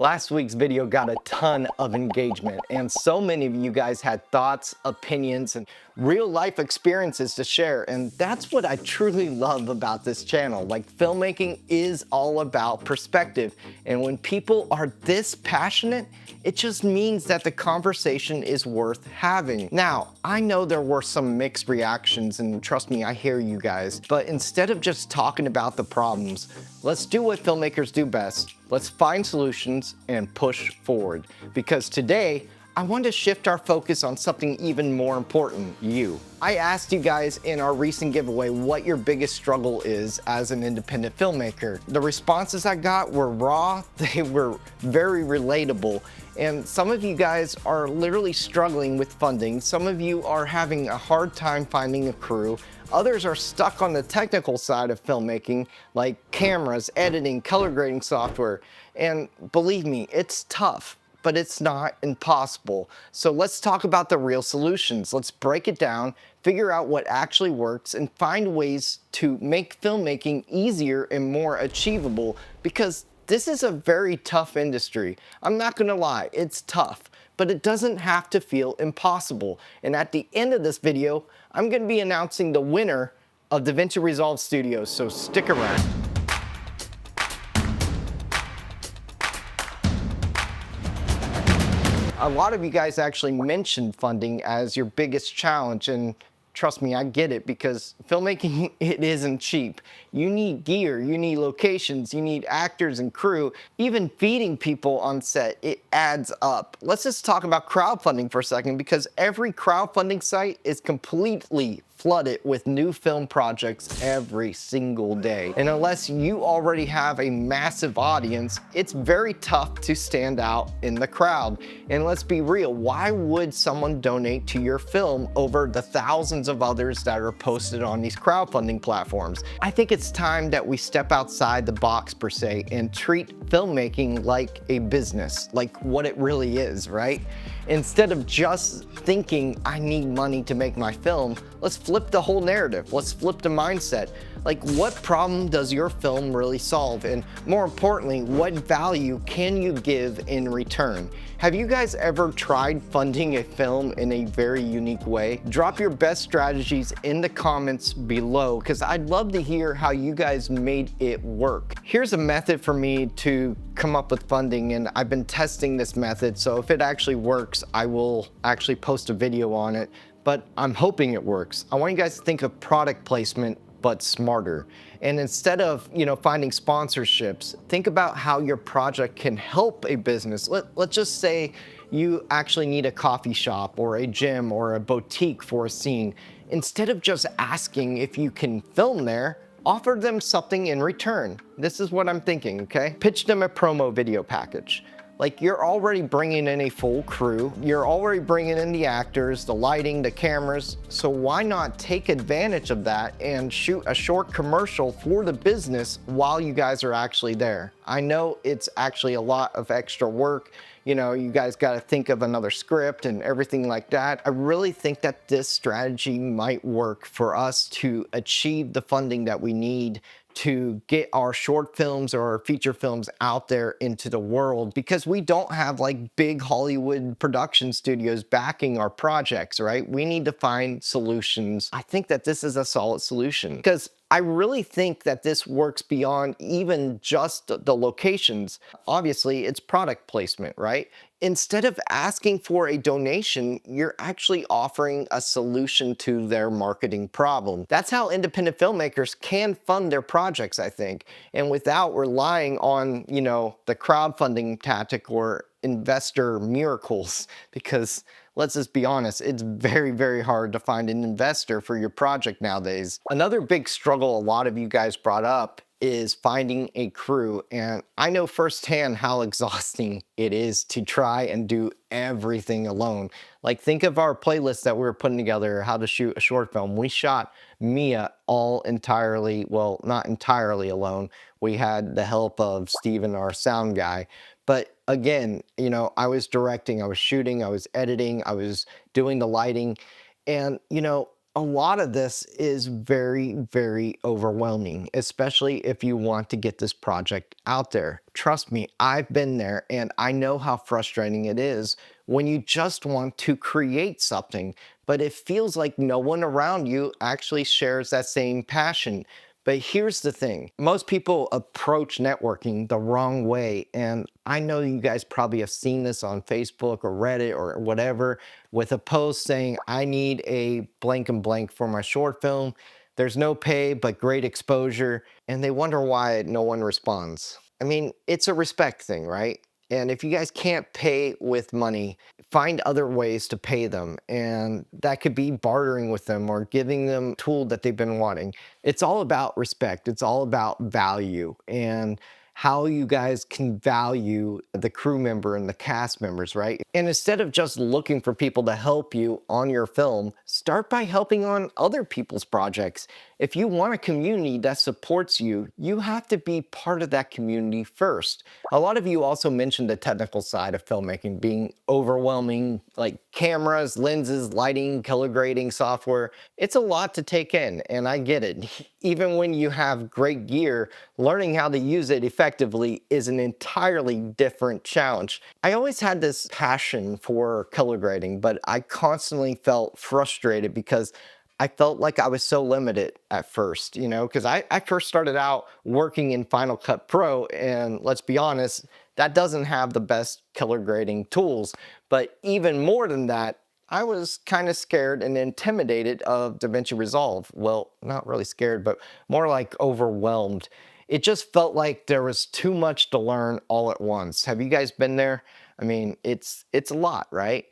Last week's video got a ton of engagement, and so many of you guys had thoughts, opinions, and real life experiences to share, and that's what I truly love about this channel. Like, filmmaking is all about perspective, and when people are this passionate, it just means that the conversation is worth having. Now, I know there were some mixed reactions, and trust me, I hear you guys, but instead of just talking about the problems, let's do what filmmakers do best. Let's find solutions and push forward. Because today, I want to shift our focus on something even more important, you. I asked you guys in our recent giveaway what your biggest struggle is as an independent filmmaker. The responses I got were raw, they were very relatable, and some of you guys are literally struggling with funding. Some of you are having a hard time finding a crew. Others are stuck on the technical side of filmmaking, like cameras, editing, color grading software. And believe me, it's tough, but it's not impossible. So let's talk about the real solutions. Let's break it down, figure out what actually works, and find ways to make filmmaking easier and more achievable, because this is a very tough industry. I'm not gonna lie, it's tough, but it doesn't have to feel impossible. And at the end of this video, I'm gonna be announcing the winner of DaVinci Resolve Studio, so stick around. A lot of you guys actually mentioned funding as your biggest challenge, and trust me, I get it, because filmmaking, it isn't cheap. You need gear, you need locations, you need actors and crew. Even feeding people on set, it adds up. Let's just talk about crowdfunding for a second, because every crowdfunding site is completely flooded with new film projects every single day. And unless you already have a massive audience, it's very tough to stand out in the crowd. And let's be real, why would someone donate to your film over the thousands of others that are posted on these crowdfunding platforms? I think it's time that we step outside the box, per se, and treat filmmaking like a business, like what it really is, right? Instead of just thinking, I need money to make my film, let's flip the whole narrative. Let's flip the mindset. Like, what problem does your film really solve? And more importantly, what value can you give in return? Have you guys ever tried funding a film in a very unique way? Drop your best strategies in the comments below, because I'd love to hear how you guys made it work. Here's a method for me to come up with funding, and I've been testing this method, so if it actually works, I will actually post a video on it, but I'm hoping it works. I want you guys to think of product placement, but smarter. And instead of, finding sponsorships, think about how your project can help a business. Let's just say you actually need a coffee shop or a gym or a boutique for a scene. Instead of just asking if you can film there, offer them something in return. This is what I'm thinking, okay? Pitch them a promo video package. Like, you're already bringing in a full crew, you're already bringing in the actors, the lighting, the cameras, so why not take advantage of that and shoot a short commercial for the business while you guys are actually there? I know it's actually a lot of extra work. You guys got to think of another script and everything like that. I really think that this strategy might work for us to achieve the funding that we need to get our short films or our feature films out there into the world, because we don't have like big Hollywood production studios backing our projects, right? We need to find solutions. I think that this is a solid solution, because I really think that this works beyond even just the locations. Obviously, it's product placement, right? Instead of asking for a donation, you're actually offering a solution to their marketing problem. That's how independent filmmakers can fund their projects, I think, and without relying on, the crowdfunding tactic or investor miracles, because let's just be honest, it's very, very hard to find an investor for your project nowadays. Another big struggle a lot of you guys brought up is finding a crew, and I know firsthand how exhausting it is to try and do everything alone. Like, think of our playlist that we were putting together, how to shoot a short film. We shot Mia all entirely, well, not entirely alone. We had the help of Steven, our sound guy. But again, I was directing, I was shooting, I was editing, I was doing the lighting. And, A lot of this is very, very overwhelming, especially if you want to get this project out there. Trust me, I've been there and I know how frustrating it is when you just want to create something, but it feels like no one around you actually shares that same passion. But here's the thing, most people approach networking the wrong way. And I know you guys probably have seen this on Facebook or Reddit or whatever, with a post saying, I need a blank and blank for my short film. There's no pay, but great exposure. And they wonder why no one responds. I mean, it's a respect thing, right? And if you guys can't pay with money, find other ways to pay them. And that could be bartering with them or giving them a tool that they've been wanting. It's all about respect. It's all about value and how you guys can value the crew member and the cast members, right? And instead of just looking for people to help you on your film, start by helping on other people's projects. If you want a community that supports you, you have to be part of that community first. A lot of you also mentioned the technical side of filmmaking being overwhelming, like cameras, lenses, lighting, color grading software. It's a lot to take in, and I get it. Even when you have great gear, learning how to use it effectively is an entirely different challenge. I always had this passion for color grading, but I constantly felt frustrated because I felt like I was so limited at first, because I first started out working in Final Cut Pro, and let's be honest, that doesn't have the best color grading tools. But even more than that, I was kind of scared and intimidated of DaVinci Resolve. Well, not really scared, but more like overwhelmed. It just felt like there was too much to learn all at once. Have you guys been there? I mean, it's a lot, right?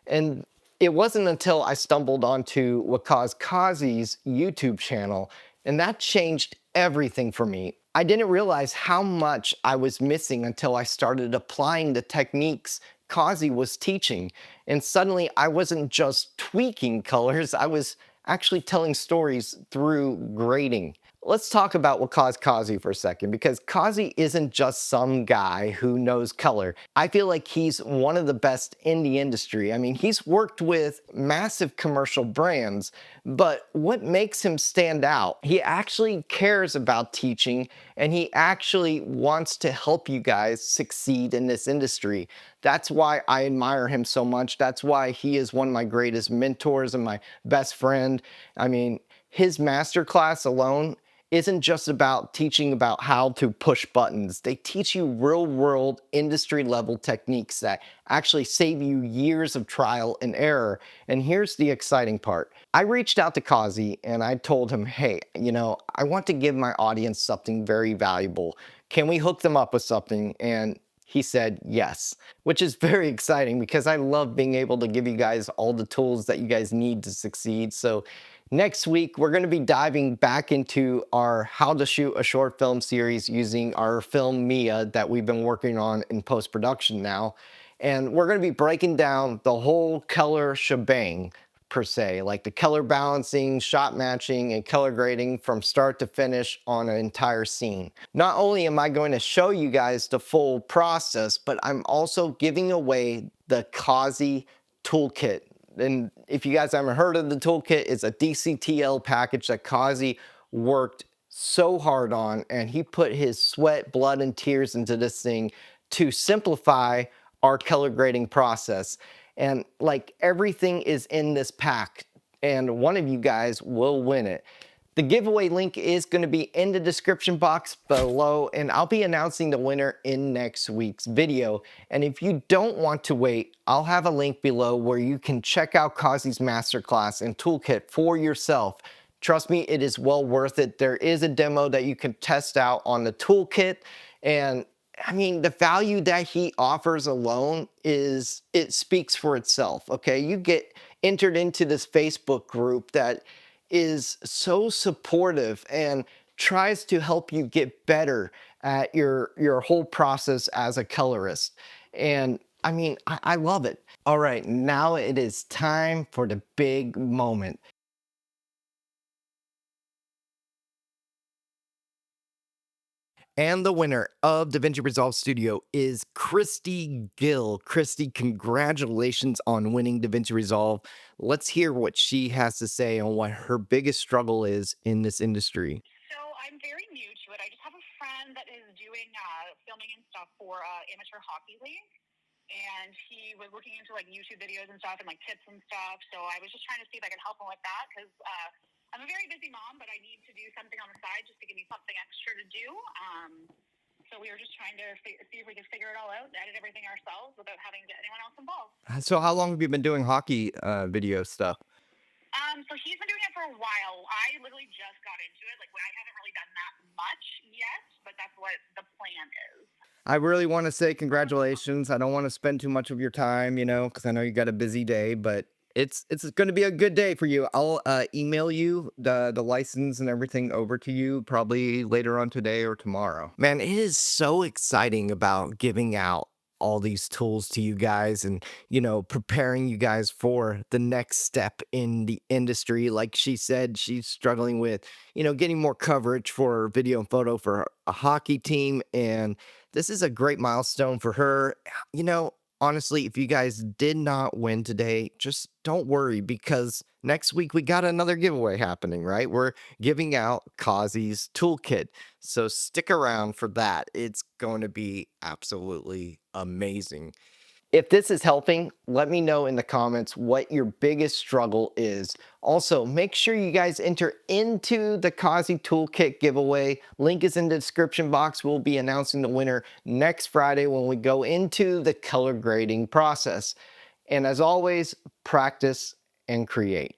And it wasn't until I stumbled onto Qazi's YouTube channel, and that changed everything for me. I didn't realize how much I was missing until I started applying the techniques Qazi was teaching. And suddenly I wasn't just tweaking colors, I was actually telling stories through grading. Let's talk what caused Qazi for a second, because Qazi isn't just some guy who knows color. I feel like he's one of the best in the industry. I mean, he's worked with massive commercial brands, but what makes him stand out? He actually cares about teaching, and he actually wants to help you guys succeed in this industry. That's why I admire him so much. That's why he is one of my greatest mentors and my best friend. I mean, his masterclass alone isn't just about teaching about how to push buttons. They teach you real world industry level techniques that actually save you years of trial and error. And here's the exciting part. I reached out to Qazi and I told him, hey, I want to give my audience something very valuable. Can we hook them up with something? And he said yes, which is very exciting because I love being able to give you guys all the tools that you guys need to succeed. So next week, we're going to be diving back into our How to Shoot a Short Film series using our film Mia that we've been working on in post-production now. And we're going to be breaking down the whole color shebang, per se, like the color balancing, shot matching, and color grading from start to finish on an entire scene. Not only am I going to show you guys the full process, but I'm also giving away the Qazi Toolkit. And if you guys haven't heard of the Toolkit, it's a DCTL package that Qazi worked so hard on, and he put his sweat, blood, and tears into this thing to simplify our color grading process. And like everything is in this pack, and one of you guys will win it. The giveaway link is going to be in the description box below, and I'll be announcing the winner in next week's video. And if you don't want to wait, I'll have a link below where you can check out Qazi's masterclass and toolkit for yourself. Trust me, it is well worth it. There is a demo that you can test out on the toolkit, and I mean, the value that he offers alone it speaks for itself, okay? You get entered into this Facebook group that is so supportive and tries to help you get better at your whole process as a colorist. And I mean, I love it. All right, now it is time for the big moment. And the winner of DaVinci Resolve Studio is Christy Gill. Christy, congratulations on winning DaVinci Resolve. Let's hear what she has to say on what her biggest struggle is in this industry. So I'm very new to it. I just have a friend that is doing filming and stuff for amateur hockey league, and he was looking into like YouTube videos and stuff and like tips and stuff. So I was just trying to see if I could help him with that because I'm a very busy mom, but I need to do something on the side just to give me something extra to do. So we were just trying to see if we could figure it all out, edit everything ourselves without having to get anyone else involved. So, how long have you been doing hockey video stuff? So he's been doing it for a while. I literally just got into it. Like, I haven't really done that much yet, but that's what the plan is. I really want to say congratulations. I don't want to spend too much of your time, because I know you got a busy day, but it's going to be a good day for you. I'll email you the license and everything over to you probably later on today or tomorrow. Man, it is so exciting about giving out all these tools to you guys and preparing you guys for the next step in the industry. Like she said, she's struggling with getting more coverage for video and photo for a hockey team, and this is a great milestone for her. Honestly, if you guys did not win today, just don't worry because next week we got another giveaway happening, right? We're giving out Qazi's Toolkit. So stick around for that. It's going to be absolutely amazing. If this is helping, let me know in the comments what your biggest struggle is. Also, make sure you guys enter into the Qazi Toolkit giveaway. Link is in the description box. We'll be announcing the winner next Friday when we go into the color grading process. And as always, practice and create.